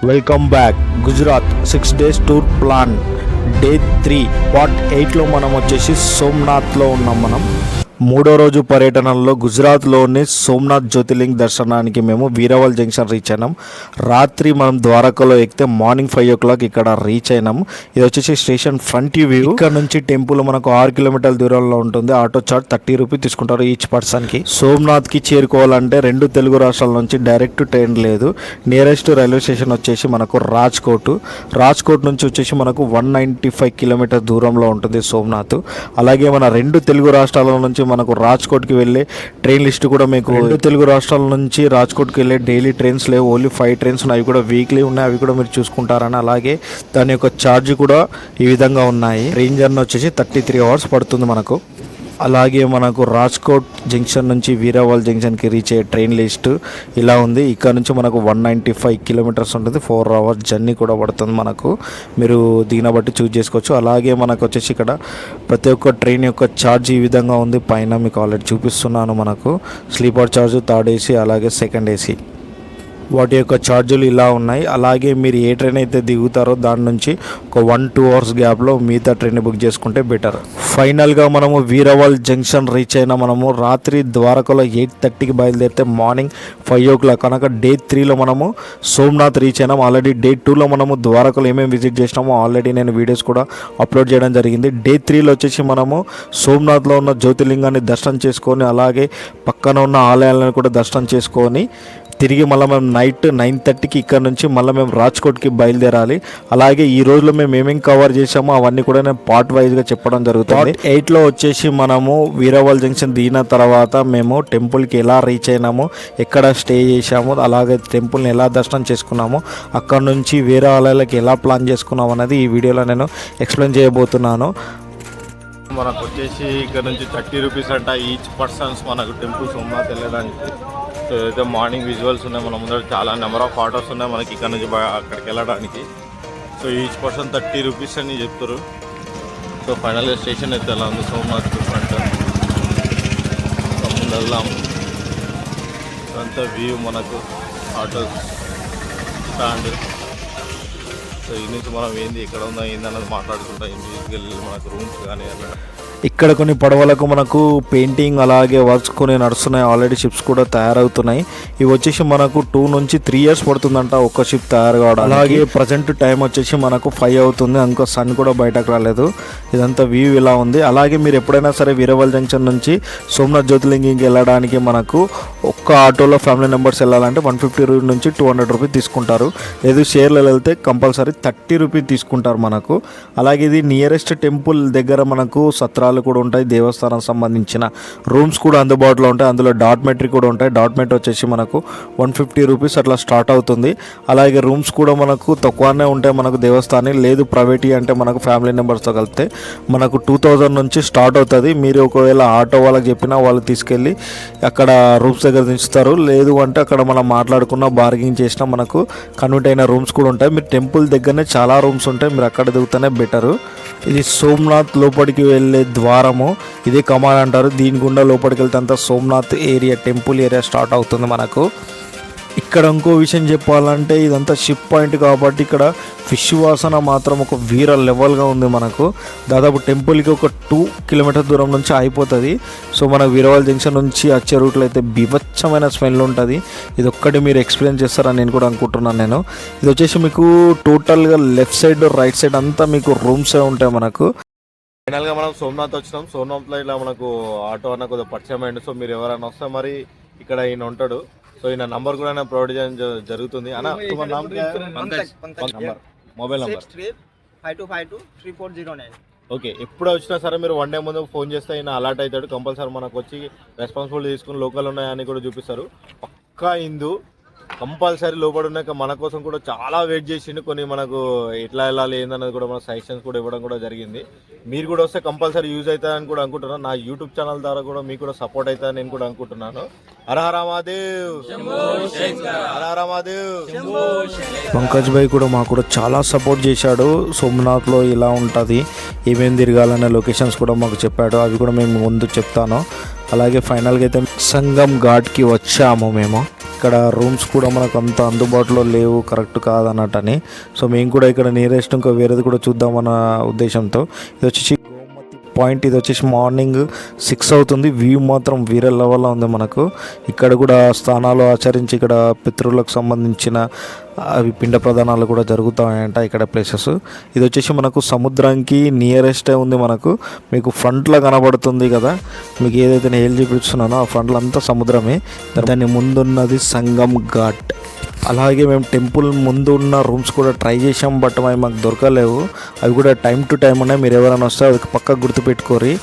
Welcome back. Gujarat 6 days tour plan day 3 part 8లో మనం వచ్చేసి సోమనాథ్లో ఉన్నాం. మనం మూడో రోజు పర్యటనలో గుజరాత్లోని సోమనాథ్ జ్యోతిర్లింగ్ దర్శనానికి మేము వీరవల్ జంక్షన్ రీచ్ అయినాం. రాత్రి మనం ద్వారకలో ఎక్కితే మార్నింగ్ 5 o'clock ఇక్కడ రీచ్ అయినాం. ఇది వచ్చేసి స్టేషన్ ఫ్రంట్ వ్యూ. ఇక్కడ నుంచి టెంపుల్ మనకు 6 kilometer దూరంలో ఉంటుంది. ఆటో చార్జ్ 30 rupees తీసుకుంటారు ఈచ్ పర్సన్కి. సోమనాథ్కి చేరుకోవాలంటే 2 తెలుగు రాష్ట్రాల నుంచి డైరెక్ట్ ట్రైన్ లేదు. నియరెస్ట్ రైల్వే స్టేషన్ వచ్చేసి మనకు రాజ్కోట్ నుంచి వచ్చేసి మనకు 195 kilometers దూరంలో ఉంటుంది సోమనాథ్. అలాగే మన 2 తెలుగు రాష్ట్రాల నుంచి మనకు రాజ్కోట్కి వెళ్ళే ట్రైన్ లిస్ట్ కూడా మీకు 2 తెలుగు రాష్ట్రాల నుంచి రాజ్కోట్కి వెళ్ళే డైలీ ట్రైన్స్ లేవు, ఓన్లీ 5 trains ఉన్నాయి. అవి కూడా వీక్లీ ఉన్నాయి, అవి కూడా మీరు చూసుకుంటారని. అలాగే దాని యొక్క ఛార్జ్ కూడా ఈ విధంగా ఉన్నాయి. ట్రైన్ జర్నీ వచ్చేసి 33 hours పడుతుంది మనకు. అలాగే మనకు రాజ్కోట్ జంక్షన్ నుంచి వీరావల్ జంక్షన్కి రీచ్ అయ్యే ట్రైన్ లిస్ట్ ఇలా ఉంది. ఇక్కడ నుంచి మనకు 195 kilometers ఉంటుంది. 4 hours జర్నీ కూడా పడుతుంది మనకు. మీరు దీని బట్టి చూస్ చేసుకోవచ్చు. అలాగే మనకు వచ్చేసి ఇక్కడ ప్రతి ఒక్క ట్రైన్ యొక్క ఛార్జ్ ఈ విధంగా ఉంది. పైన మీకు ఆల్రెడీ చూపిస్తున్నాను. మనకు స్లీపర్ ఛార్జ్, 3rd AC, అలాగే 2nd AC వాటి యొక్క ఛార్జీలు ఇలా ఉన్నాయి. అలాగే మీరు ఏ ట్రైన్ అయితే దిగుతారో దాని నుంచి ఒక 1-2 hours గ్యాప్లో మిగతా ట్రైన్ బుక్ చేసుకుంటే బెటర్. ఫైనల్గా మనము వీరవల్ జంక్షన్ రీచ్ అయినా. మనము రాత్రి ద్వారకలో 8:30కి బయలుదేరితే మార్నింగ్ 5 o'clock కనుక డే 3లో మనము సోమనాథ్ రీచ్ అయినాం. ఆల్రెడీ డే 2లో మనము ద్వారకలో ఏమేమి విజిట్ చేసినామో ఆల్రెడీ నేను వీడియోస్ కూడా అప్లోడ్ చేయడం జరిగింది. డే 3లో వచ్చేసి మనము సోమనాథ్లో ఉన్న జ్యోతిర్లింగాన్ని దర్శనం చేసుకొని అలాగే పక్కన ఉన్న ఆలయాలను కూడా దర్శనం చేసుకొని తిరిగి మళ్ళీ మేము నైట్ 9:30కి ఇక్కడ నుంచి మళ్ళీ మేము రాజ్కోట్కి బయలుదేరాలి. అలాగే ఈ రోజులో మేము ఏమేమి కవర్ చేసామో అవన్నీ కూడా నేను పార్ట్ వైజ్గా చెప్పడం జరుగుతుంది. 8లో వచ్చేసి మనము వీరవల్ జంక్షన్ దిగిన తర్వాత మేము టెంపుల్కి ఎలా రీచ్ అయినాము, ఎక్కడ స్టే చేసాము, అలాగే టెంపుల్ని ఎలా దర్శనం చేసుకున్నాము, అక్కడ నుంచి వేరే ఆలయాలకు ఎలా ప్లాన్ చేసుకున్నాము అనేది ఈ వీడియోలో నేను ఎక్స్ప్లెయిన్ చేయబోతున్నాను. మనకు వచ్చేసి ఇక్కడ నుంచి 30 rupees అంట ఈచ్ పర్సన్స్ మనకు టెంపుల్ సోమనాథ్ వెళ్ళడానికి. సో అయితే మార్నింగ్ విజువల్స్ ఉన్నాయి మన ముందర, చాలా నెంబర్ ఆఫ్ ఆటోస్ ఉన్నాయి మనకి ఇక్కడ నుంచి అక్కడికి వెళ్ళడానికి. సో ఈచ్ పర్సన్ 30 rupees అని చెప్తారు. సో ఫైనల్గా స్టేషన్ అయితే ఎలా ఉంది సోమనాథ్ ఫ్రంట్ ముందు వెళ్దాం. అంతా వ్యూ మనకు ఆటోస్ స్టాండ్. సో ఈ నుంచి మనం ఏంది ఎక్కడ ఉందా ఏంది అన్నది మాట్లాడుకుంటాం. ఇంటికి వెళ్ళి మనకు రూమ్స్ కానీ అలా ఇక్కడ కొన్ని పడవలకు మనకు పెయింటింగ్ అలాగే వర్క్స్ కొన్ని నడుస్తున్నాయి. ఆల్రెడీ షిప్స్ కూడా తయారవుతున్నాయి. ఇవి వచ్చేసి మనకు 2 నుంచి 3 years పడుతుందంట ఒక్క షిప్ తయారు కావడం. అలాగే ప్రజెంట్ టైం వచ్చేసి మనకు 5 అవుతుంది. ఇంకా సన్ కూడా బయటకు రాలేదు. ఇదంతా వ్యూ ఇలా ఉంది. అలాగే మీరు ఎప్పుడైనా సరే వీరవల్ జంక్షన్ నుంచి సోమనాథ్ జ్యోతిర్లింగంకి వెళ్ళడానికి మనకు ఒక్క ఆటోలో ఫ్యామిలీ మెంబర్స్ వెళ్ళాలంటే 150 నుంచి 200 rupees తీసుకుంటారు. లేదు షేర్లో వెళ్తే కంపల్సరీ 30 rupees తీసుకుంటారు మనకు. అలాగే ఇది నియరెస్ట్ టెంపుల్ దగ్గర మనకు సత్రాలు కూడా ఉంటాయి. దేవస్థానం సంబంధించిన రూమ్స్ కూడా అందుబాటులో ఉంటాయి. అందులో డాట్మెట్రీ కూడా ఉంటాయి. డాట్మెట్ వచ్చేసి మనకు 150 rupees అట్లా స్టార్ట్ అవుతుంది. అలాగే రూమ్స్ కూడా మనకు తక్కువనే ఉంటాయి మనకు దేవస్థానం. లేదు ప్రైవేట్ అంటే మనకు ఫ్యామిలీ మెంబర్స్తో కలిపితే మనకు 2000 నుంచి స్టార్ట్ అవుతుంది. మీరు ఒకవేళ ఆటో వాళ్ళకి చెప్పినా వాళ్ళు తీసుకెళ్ళి అక్కడ రూమ్స్ దగ్గర దించుతారు. లేదు అంటే అక్కడ మనం మాట్లాడుకున్న బార్గెనింగ్ చేసినా మనకు కన్వర్ట్ అయిన రూమ్స్ కూడా ఉంటాయి. మీరు టెంపుల్ దగ్గరనే చాలా రూమ్స్ ఉంటాయి. మీరు అక్కడ దిగుతూనే బెటరు. ఇది సోమనాథ్ లోపలికి వెళ్ళే ద్వారము. ఇదే కమాన్ అంటారు. దీని గుండా లోపలికి వెళ్తే అంతా Somnath area, temple area start అవుతుంది మనకు. ఇక్కడ ఇంకో విషయం చెప్పాలంటే ఇదంతా షిప్ పాయింట్ కాబట్టి ఇక్కడ ఫిష్ వాసన మాత్రం ఒక వీర లెవెల్గా ఉంది మనకు. దాదాపు టెంపుల్కి ఒక 2 kilometers దూరం నుంచి అయిపోతుంది. సో మన వీరవల్ జంక్షన్ నుంచి వచ్చే రూట్లో అయితే బీభత్సమైన స్మెల్ ఉంటుంది. ఇది ఒక్కటి మీరు ఎక్స్పీరియన్స్ చేస్తారని నేను కూడా అనుకుంటున్నాను. నేను ఇది వచ్చేసి మీకు టోటల్గా లెఫ్ట్ సైడ్ రైట్ సైడ్ అంతా మీకు రూమ్సే ఉంటాయి మనకు. ఫైనల్గా మనం సోమనాథ్ వచ్చినాం. సోమనాథ్లో ఇలా మనకు ఆటో అన్న కొద్దిగా పరిచయం అయ్యింది. సో మీరు ఎవరైనా వస్తే మరి ఇక్కడ ఈయన ఉంటాడు. సో ఈయన నంబర్ కూడా నేను ప్రొవైడ్ చేయడం జరుగుతుంది. అన్న మొబైల్ నంబర్ 6352523409. ఓకే, ఎప్పుడు వచ్చినా సరే మీరు 1 day ముందు ఫోన్ చేస్తే ఈయన అలర్ట్ అవుతాడు. కంపల్సరీ మనకు వచ్చి రెస్పాన్సిబిలిటీ తీసుకుని లోకల్ ఉన్నాయని కూడా చూపిస్తారు. పక్కా హిందూ కంపల్సరీ లోపల ఉన్నాక మన కోసం కూడా చాలా వెయిట్ చేసిండు. కొన్ని మనకు ఎట్లా వెళ్ళాలి ఏందన్నది కూడా మన సజెషన్స్ కూడా ఇవ్వడం కూడా జరిగింది. మీరు కూడా వస్తే కంపల్సరీ యూజ్ అవుతుందని కూడా అనుకుంటున్నాను. నా యూట్యూబ్ ఛానల్ ద్వారా కూడా మీకు కూడా సపోర్ట్ అవుతుందని నేను కూడా అనుకుంటున్నాను. హర హర మహాదేవ్, హర హర మహాదేవ్. పంకజ్ భాయ్ కూడా మాకు కూడా చాలా సపోర్ట్ చేశాడు. సోమనాథ్లో ఇలా ఉంటుంది, ఏమేమి తిరగాలనే లొకేషన్స్ కూడా మాకు చెప్పాడు. అవి కూడా మేము ముందు చెప్తాను. అలాగే ఫైనల్గా అయితే సంగం ఘాట్కి వచ్చాము మేము. ఇక్కడ రూమ్స్ కూడా మనకు అంత అందుబాటులో లేవు, కరెక్ట్ కాదన్నట్టని. సో మేము కూడా ఇక్కడ నియరెస్ట్ ఇంకా వేరేది కూడా చూద్దామన్న ఉద్దేశంతో ఇది వచ్చేసి గోమతి పాయింట్. ఇది వచ్చేసి మార్నింగ్ 6 అవుతుంది. వ్యూ మాత్రం వేరే లెవెల్లో ఉంది మనకు. ఇక్కడ కూడా స్థానాలు ఆచరించి ఇక్కడ పితృలకు సంబంధించిన అవి పిండ ప్రదానాలు కూడా జరుగుతాయంట ఇక్కడ ప్లేసెస్. ఇది వచ్చేసి మనకు సముద్రానికి నియరెస్టే ఉంది మనకు. మీకు ఫ్రంట్లో కనబడుతుంది కదా, మీకు ఏదైతే నేను ఏళ్ళు చూపిస్తున్నానో ఆ ఫ్రంట్లో అంతా సముద్రమే. దాని ముందున్నది సంగం ఘాట్. అలాగే మేము టెంపుల్ ముందు ఉన్న రూమ్స్ కూడా ట్రై చేసాం, బట్ అవి మాకు దొరకలేవు. అవి కూడా టైం టు టైం ఉన్నాయి. మీరు ఎవరైనా వస్తే అది పక్కకు గుర్తుపెట్టుకోరి.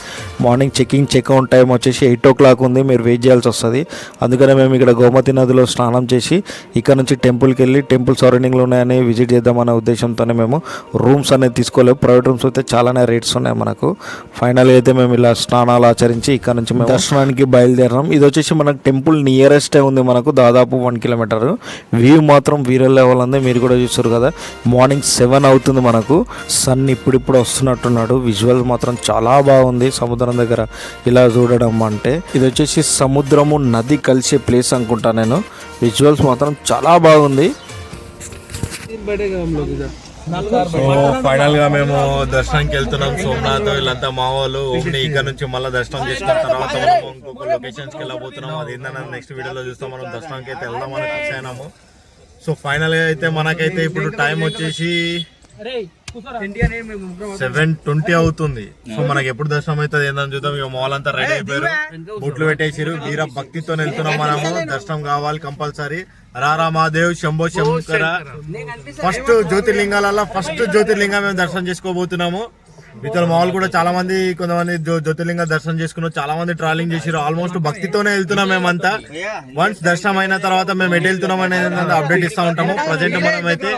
మార్నింగ్ చెక్అవుట్ టైం వచ్చేసి 8 o'clock ఉంది. మీరు వెయిట్ చేయాల్సి వస్తుంది. అందుకనే మేము ఇక్కడ గోమతి నదిలో స్నానం చేసి ఇక్కడ నుంచి టెంపుల్కి వెళ్ళి టెంపుల్ సరౌండింగ్లో ఉన్నాయని విజిట్ చేద్దామనే ఉద్దేశంతోనే మేము రూమ్స్ అనేది తీసుకోలేవు. ప్రైవేట్ రూమ్స్ అయితే చాలానే రేట్స్ ఉన్నాయి మనకు. ఫైనల్గా అయితే మేము ఇలా స్నానాలు ఆచరించి ఇక్కడ నుంచి మేము దర్శనానికి బయలుదేరాం. ఇది వచ్చేసి మనకు టెంపుల్ నియరెస్టే ఉంది మనకు, దాదాపు 1 kilometer. వ్యూ మాత్రం వీరే లెవెల్ ఉంది. మీరు కూడా చూస్తారు కదా, మార్నింగ్ 7 అవుతుంది మనకు. సన్ ఇప్పుడిప్పుడు వస్తున్నట్టున్నాడు. విజువల్ మాత్రం చాలా బాగుంది సముద్రం దగ్గర ఇలా చూడడం అంటే. ఇది వచ్చేసి సముద్రము నది కలిసే ప్లేస్ అనుకుంటా నేను. విజువల్స్ మాత్రం చాలా బాగుంది. సో ఫైనల్ గా మేము దర్శనానికి వెళ్తున్నాం. సోమనాథ్ వీళ్ళంతా మా వాళ్ళు. ఇక్కడ నుంచి మళ్ళీ దర్శనం చేసుకున్న తర్వాత మనం ఇంకొక లొకేషన్స్ కి వెళ్ళబోతున్నాం. అది ఏంటన్నా నెక్స్ట్ వీడియోలో చూస్తాం. మనం దర్శనానికి అయితే వెళ్దామని ఫిక్స్ అయినాము. సో ఫైనల్ గా అయితే మనకైతే ఇప్పుడు టైం వచ్చేసి 7:20 అవుతుంది. సో మనకి ఎప్పుడు దర్శనం అవుతుంది ఏందని చూద్దాం. ఇక మాల్ అంతా రెడీ అయిపోయారు, బొట్లు పెట్టేసారు. వీర భక్తితో వెళ్తున్నాం మనము. దర్శనం కావాలి కంపల్సరీ. రారా మహాదేవ్ శంభో శంకర. ఫస్ట్ జ్యోతిర్లింగాలలో ఫస్ట్ జ్యోతిర్లింగం మేము దర్శనం చేసుకోబోతున్నాము. మిగతా మాల్ కూడా చాలా మంది కొంతమంది జ్యోతిర్లింగ దర్శనం చేసుకున్నాం. చాలా మంది ట్రావెలింగ్ చేసారు. ఆల్మోస్ట్ భక్తితోనే వెళ్తున్నాం మేమంతా. వన్స్ దర్శనం అయిన తర్వాత మేము ఎటు వెళ్తున్నాం అనేది అప్డేట్ ఇస్తా ఉంటాము. ప్రజెంట్ మనం అయితే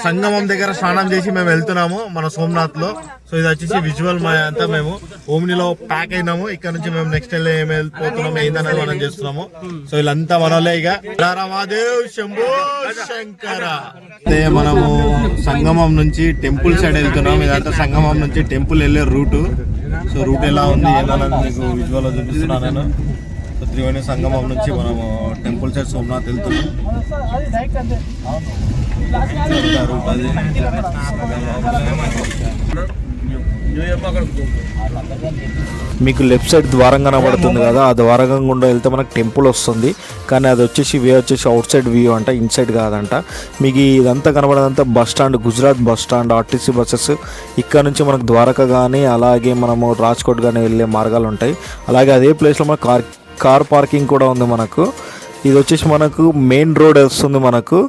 సంగమం దగ్గర స్నానం చేసి మేము వెళ్తున్నాము మన సోమనాథ్ లో. సో ఇది వచ్చేసి విజువల్ అంతా మేము ఓమ్నిలో ప్యాక్ అయినాము. ఇక్కడ నుంచి మేము నెక్స్ట్ ఏం వెళ్ళిపోతున్నాము ఏందనేది మనం చేస్తున్నాము. సో వీళ్ళంతా మనలే. ఇక రామాదేవ్ శంభో శంకర. అయితే మనము సంగమం నుంచి టెంపుల్ సైడ్ వెళ్తున్నాం. ఇదంతా సంగమం నుంచి టెంపుల్ వెళ్ళే రూటు. సో రూట్ ఎలా ఉంది ఏందన్నది మీకు విజువల్ లో చూపిస్తున్నాను నేను. సో త్రివేణి సంగమం నుంచి మనము టెంపుల్ సైడ్ సోమనాథ్ వెళ్తున్నాం. రూట్ అది మీకు లెఫ్ట్ సైడ్ ద్వారం కనబడుతుంది కదా, ఆ ద్వారం గుండా వెళ్తే మనకు టెంపుల్ వస్తుంది. కానీ అది వచ్చేసి వే వచ్చేసి అవుట్ సైడ్ వ్యూ అంట, ఇన్సైడ్ కాదంట. మీకు ఇదంతా కనబడేదంతా bus stand, Gujarat bus stand, RTC buses. ఇక్కడ నుంచి మనకు ద్వారకా కానీ అలాగే మనము రాజ్కోట్ కానీ వెళ్ళే మార్గాలు ఉంటాయి. అలాగే అదే ప్లేస్లో మన కార్ పార్కింగ్ కూడా ఉంది మనకు. ఇది వచ్చేసి మనకు మెయిన్ రోడ్ వస్తుంది మనకు.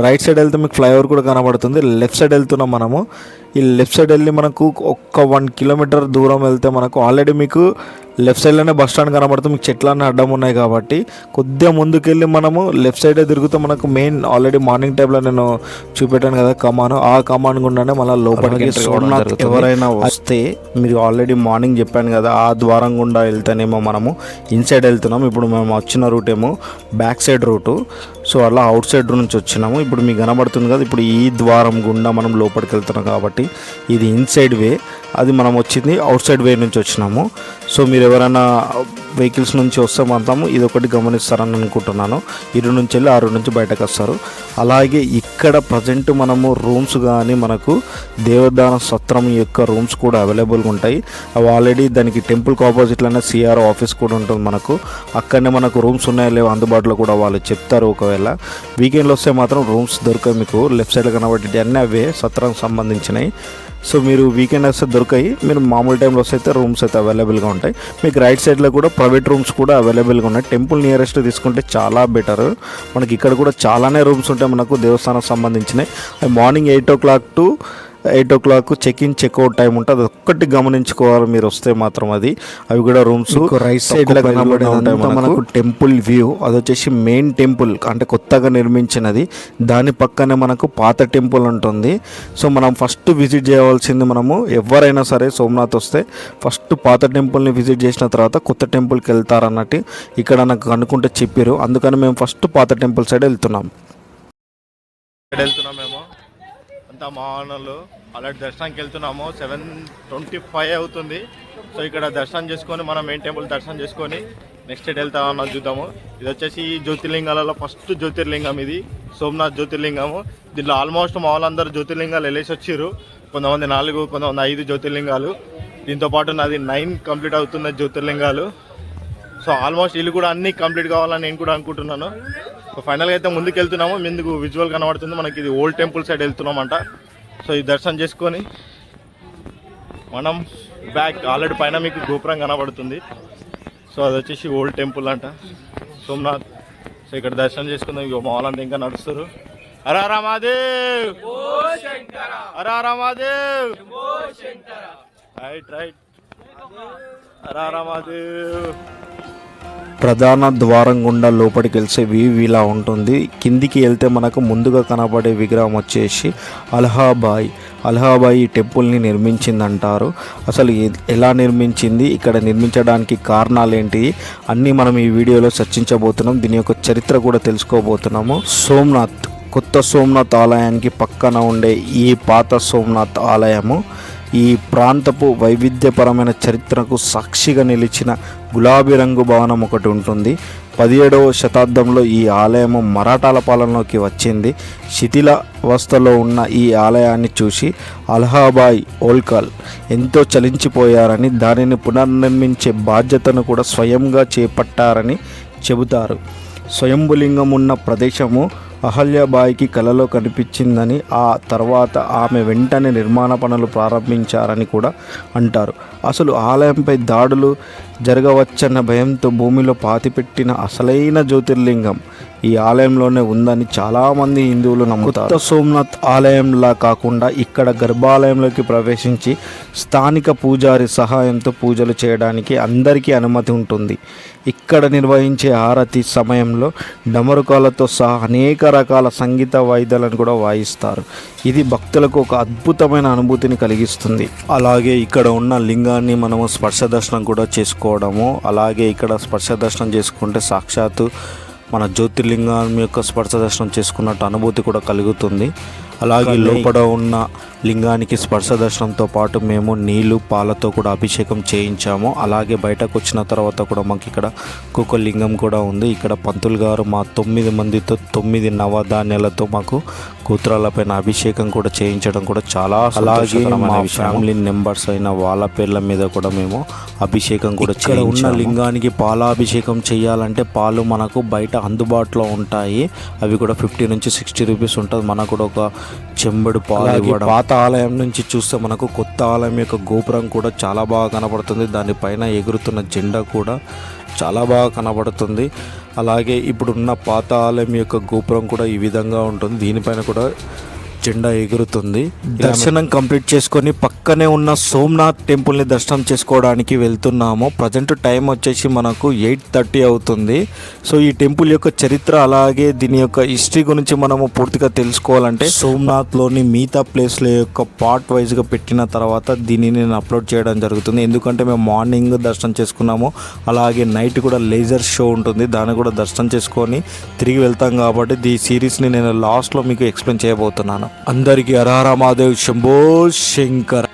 రైట్ సైడ్ వెళ్తే మీకు ఫ్లైఓవర్ కూడా కనబడుతుంది. లెఫ్ట్ సైడ్ వెళ్తున్నాం మనము. ఈ లెఫ్ట్ సైడ్ వెళ్ళి మనకు ఒక్క 1 kilometer దూరం వెళ్తే మనకు ఆల్రెడీ మీకు లెఫ్ట్ సైడ్లోనే బస్ స్టాండ్ కనబడుతుంది. మీకు చెట్లన్నీ అడ్డం ఉన్నాయి కాబట్టి కొద్దిగా ముందుకెళ్ళి మనము లెఫ్ట్ సైడే తిరుగుతూ మనకు మెయిన్ ఆల్రెడీ మార్నింగ్ టైంలో నేను చూపెట్టాను కదా కమాను, ఆ కమాన్ గుండానే మళ్ళీ లోపలికి సోమనాథ్ ఎవరైనా వస్తే మీరు ఆల్రెడీ మార్నింగ్ చెప్పాను కదా, ఆ ద్వారం గుండా వెళ్తేనేమో మనము ఇన్సైడ్ వెళ్తున్నాం. ఇప్పుడు మేము వచ్చిన రూట్ ఏమో బ్యాక్ సైడ్ రూటు. సో అలా అవుట్ సైడ్ నుంచి వచ్చినాము. ఇప్పుడు మీకు కనబడుతుంది కదా, ఇప్పుడు ఈ ద్వారం గుండా మనం లోపలికి వెళ్తున్నాం కాబట్టి ఇది ఇన్సైడ్ వే. అది మనం వచ్చింది అవుట్ సైడ్ వే నుంచి వచ్చినాము. సో మీరు ఎవరైనా వెహికల్స్ నుంచి వస్తే మాత్రం ఇది ఒకటి గమనిస్తారని అనుకుంటున్నాను. ఇరు నుంచి వెళ్ళి 6 నుంచి బయటకు వస్తారు. అలాగే ఇక్కడ ప్రజెంట్ మనము రూమ్స్ కానీ మనకు దేవదాన సత్రం యొక్క రూమ్స్ కూడా అవైలబుల్గా ఉంటాయి. అవి ఆల్రెడీ దానికి టెంపుల్కి ఆపోజిట్లోనే సిఆర్ఓ ఆఫీస్ కూడా ఉంటుంది మనకు. అక్కడనే మనకు రూమ్స్ ఉన్నాయో లేవో అందుబాటులో కూడా వాళ్ళు చెప్తారు. ఒకవేళ వీకెండ్లో వస్తే మాత్రం రూమ్స్ దొరకాయి. మీకు లెఫ్ట్ సైడ్ కనబడి అన్నీ అవే సత్రానికి సంబంధించినవి. సో మీరు వీకెండ్ వస్తే దొరకాయి. మీరు మామూలు టైంలో వస్తే అయితే రూమ్స్ అయితే అవైలబుల్గా ఉంటాయి. మీకు రైట్ సైడ్లో కూడా ప్రైవేట్ రూమ్స్ కూడా అవైలబుల్గా ఉన్నాయి. టెంపుల్ నియరెస్ట్ తీసుకుంటే చాలా బెటర్. మనకి ఇక్కడ కూడా చాలానే రూమ్స్ ఉంటాయి మనకు దేవస్థానం సంబంధించినవి. అవి morning 8 o'clock to 8 o'clock checkout time ఉంటుంది. అది ఒక్కటి గమనించుకోవాలి మీరు వస్తే మాత్రం. అది అవి కూడా రూమ్స్ రైట్ సైడ్లో కనబడేదంతా మనకు టెంపుల్ వ్యూ. అది వచ్చేసి మెయిన్ టెంపుల్ అంటే కొత్తగా నిర్మించినది. దాని పక్కనే మనకు పాత టెంపుల్ ఉంటుంది. సో మనం ఫస్ట్ విజిట్ చేయవలసింది, మనము ఎవరైనా సరే సోమనాథ్ వస్తే ఫస్ట్ పాత టెంపుల్ని విజిట్ చేసిన తర్వాత కొత్త టెంపుల్కి వెళ్తారన్నట్టు ఇక్కడ నాకు అనుకుంటే చెప్పారు. అందుకని మేము ఫస్ట్ పాత టెంపుల్ సైడ్ వెళ్తున్నాం. మేము అంతా మా వాళ్ళు అలాంటి దర్శనానికి వెళ్తున్నాము. 7:25 అవుతుంది. సో ఇక్కడ దర్శనం చేసుకొని మనం మెయిన్ టెంపుల్ దర్శనం చేసుకొని నెక్స్ట్ ఎటు వెళ్తా ఉన్నది చూద్దాము. ఇది వచ్చేసి జ్యోతిర్లింగాలలో ఫస్ట్ జ్యోతిర్లింగం ఇది, సోమనాథ్ జ్యోతిర్లింగము. దీంట్లో ఆల్మోస్ట్ మా వాళ్ళందరూ జ్యోతిర్లింగాలు వెళ్ళేసి వచ్చారు. కొంతమంది 4, కొంతమంది 5 జ్యోతిర్లింగాలు. దీంతో పాటు నాది 9 కంప్లీట్ అవుతున్న జ్యోతిర్లింగాలు. సో ఆల్మోస్ట్ వీళ్ళు కూడా అన్నీ కంప్లీట్ కావాలని నేను కూడా అనుకుంటున్నాను. సో ఫైనల్గా అయితే ముందుకు వెళ్తున్నాము. ముందుకు విజువల్ కనబడుతుంది మనకి, ఇది ఓల్డ్ టెంపుల్ సైడ్ వెళ్తున్నామంట. సో ఈ దర్శనం చేసుకొని మనం బ్యాక్ ఆల్రెడీ పైన మీకు గోపురం కనబడుతుంది. సో అది వచ్చేసి ఓల్డ్ టెంపుల్ అంట సోమనాథ్. సో ఇక్కడ దర్శనం చేసుకుందాం. ఇక మా వాళ్ళంతా ఇంకా నడుస్తారు. హర హర మహాదేవ్, హర హర మహాదేవ్, రైట్ రైట్, హర హర మహాదేవ్. ప్రధాన ద్వారం గుండా లోపలికి వెళ్తే వ్యూ ఇలా ఉంటుంది. కిందికి వెళ్తే మనకు ముందుగా కనబడే విగ్రహం వచ్చేసి అలహాబాయి ఈ టెంపుల్ని నిర్మించిందంటారు. అసలు ఎలా నిర్మించింది, ఇక్కడ నిర్మించడానికి కారణాలు ఏంటి అన్నీ మనం ఈ వీడియోలో చర్చించబోతున్నాం. దీని యొక్క చరిత్ర కూడా తెలుసుకోబోతున్నాము. కొత్త సోమనాథ్ ఆలయానికి పక్కన ఉండే ఈ పాత సోమనాథ్ ఆలయము ఈ ప్రాంతపు వైవిధ్యపరమైన చరిత్రకు సాక్షిగా నిలిచిన గులాబీ రంగు భవనం ఒకటి ఉంటుంది. 17వ శతాబ్దంలో ఈ ఆలయము మరాఠాల పాలనలోకి వచ్చింది. శిథిలావస్థలో ఉన్న ఈ ఆలయాన్ని చూసి అలహాబాయి హోల్కర్ ఎంతో చలించిపోయారని, దానిని పునర్నిర్మించే బాధ్యతను కూడా స్వయంగా చేపట్టారని చెబుతారు. స్వయంభులింగం ఉన్న ప్రదేశము అహల్యాబాయికి కలలో కనిపించిందని, ఆ తర్వాత ఆమె వెంటనే నిర్మాణ పనులు ప్రారంభించారని కూడా అంటారు. అసలు ఆలయంపై దాడులు జరగవచ్చన్న భయంతో భూమిలో పాతిపెట్టిన అసలైన జ్యోతిర్లింగం ఈ ఆలయంలోనే ఉందని చాలామంది హిందువులు నమ్ముతారు. కొత్త సోమనాథ్ ఆలయంలా కాకుండా ఇక్కడ గర్భాలయంలోకి ప్రవేశించి స్థానిక పూజారి సహాయంతో పూజలు చేయడానికి అందరికీ అనుమతి ఉంటుంది. ఇక్కడ నిర్వహించే ఆరతి సమయంలో డమరుకాలతో సహా అనేక రకాల సంగీత వాయిద్యాలను కూడా వాయిస్తారు. ఇది భక్తులకు ఒక అద్భుతమైన అనుభూతిని కలిగిస్తుంది. అలాగే ఇక్కడ ఉన్న లింగాన్ని మనము స్పర్శ దర్శనం కూడా చేసుకోవడము. అలాగే ఇక్కడ స్పర్శ దర్శనం చేసుకుంటే సాక్షాత్తు మన జ్యోతిర్లింగం యొక్క స్పర్శ దర్శనం చేసుకున్నట్టు అనుభూతి కూడా కలుగుతుంది. అలాగే లోపల ఉన్న లింగానికి స్పర్శ దర్శనంతో పాటు మేము నీళ్లు పాలతో కూడా అభిషేకం చేయించాము. అలాగే బయటకు వచ్చిన తర్వాత కూడా మాకు ఇక్కడ ఇంకొక లింగం కూడా ఉంది. ఇక్కడ పంతులు గారు మా 9 మందితో 9 నవధాన్యాలతో మాకు కూతురాలపైన అభిషేకం కూడా చేయించడం కూడా చాలా, అలాగే మా ఫ్యామిలీ మెంబర్స్ అయిన వాళ్ళ పేర్ల మీద కూడా మేము అభిషేకం కూడా చేయించాము. ఉన్న లింగానికి పాలాభిషేకం చేయాలంటే పాలు మనకు బయట అందుబాటులో ఉంటాయి. అవి కూడా 50 నుంచి 60 రూపీస్ ఉంటుంది. మనకు కూడా ఒక చెంబడు పాలు ఇవ్వడం. పాత ఆలయం నుంచి చూస్తే మనకు కొత్త ఆలయం యొక్క గోపురం కూడా చాలా బాగా కనబడుతుంది. దానిపైన ఎగురుతున్న జెండా కూడా చాలా బాగా కనబడుతుంది. అలాగే ఇప్పుడున్న పాత ఆలయం యొక్క గోపురం కూడా ఈ విధంగా ఉంటుంది. దీనిపైన కూడా జెండా ఎగురుతుంది. దర్శనం కంప్లీట్ చేసుకొని పక్కనే ఉన్న సోమనాథ్ టెంపుల్ని దర్శనం చేసుకోవడానికి వెళ్తున్నాము. ప్రజెంట్ టైం వచ్చేసి మనకు 8:30 అవుతుంది. సో ఈ టెంపుల్ యొక్క చరిత్ర అలాగే దీని యొక్క హిస్టరీ గురించి మనము పూర్తిగా తెలుసుకోవాలంటే సోమనాథ్లోని మిగతా ప్లేస్ల యొక్క పార్ట్ వైజ్గా పెట్టిన తర్వాత దీనిని నేను అప్లోడ్ చేయడం జరుగుతుంది. ఎందుకంటే మేము మార్నింగ్ దర్శనం చేసుకున్నాము, అలాగే నైట్ కూడా లేజర్ షో ఉంటుంది, దాన్ని కూడా దర్శనం చేసుకొని తిరిగి వెళ్తాం. కాబట్టి ఈ సిరీస్ని నేను లాస్ట్లో మీకు ఎక్స్ప్లెయిన్ చేయబోతున్నాను. అందరికీ హర హర మహాదేవ్, శంభో శంకర.